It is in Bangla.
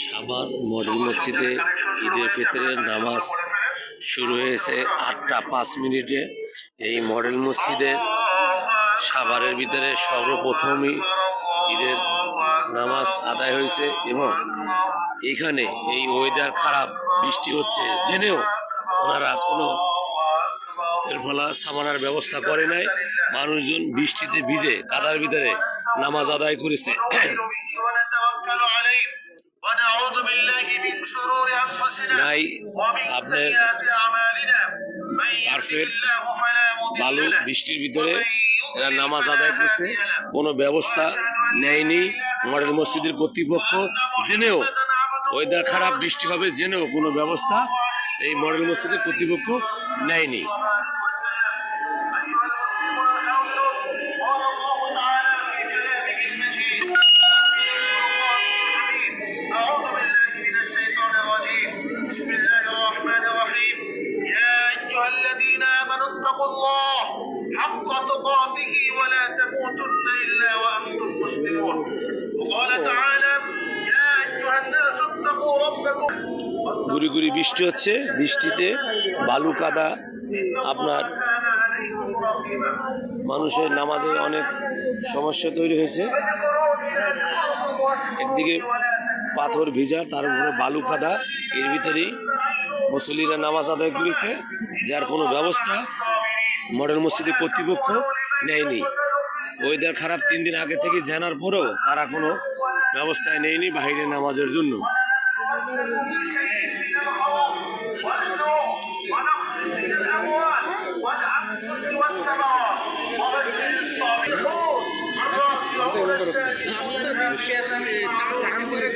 সাভার মডেল মসজিদে ঈদের ফিতরের নামাজ শুরু হয়েছে 8টা 5 মিনিটে। এই মডেল মসজিদের সাভারের ভিতরে সর্বপ্রথমই ঈদের নামাজ আদায় হয়েছে এবং এখানে এই ওয়েদার খারাপ, বৃষ্টি হচ্ছে জেনেও ওনারা কোনো তেলফলা সামানার ব্যবস্থা করে নাই। মানুষজন বৃষ্টিতে ভিজে কাদার ভিতরে নামাজ আদায় করেছে। নাই আপনার পারফেক্ট বালু বৃষ্টির ভিতরে এরা নামাজ আদায় করছে, কোনো ব্যবস্থা নেয়নি মডেল মসজিদের কর্তৃপক্ষ। জেনেও ওয়েদার খারাপ, বৃষ্টি হবে জেনেও কোনো ব্যবস্থা এই মডেল মসজিদের কর্তৃপক্ষ নেয়নি। اتقوا الله حق تقاته ولا تموتن إلا وأنتم مسلمون وقال تعالى يا أيها الناس اتقوا ربكم। গুড়ি গুড়ি বৃষ্টি হচ্ছে, বৃষ্টিতে বালু কাদা, আপনার মানুষের নামাজে অনেক সমস্যা তৈরি হয়েছে। একদিকে পাথর ভিজা, তার উপরে বালু কাদা, এর ভিতরেই মুসল্লিরা নামাজ আদায় করেছে, যার কোনো ব্যবস্থা মডেল মসজিদের কর্তৃপক্ষ নেয়নি। ওয়েদার খারাপ 3 দিন আগে থেকে জানার পরেও তারা কোনো ব্যবস্থায় নেয়নি বাইরে নামাজের জন্য। টান করে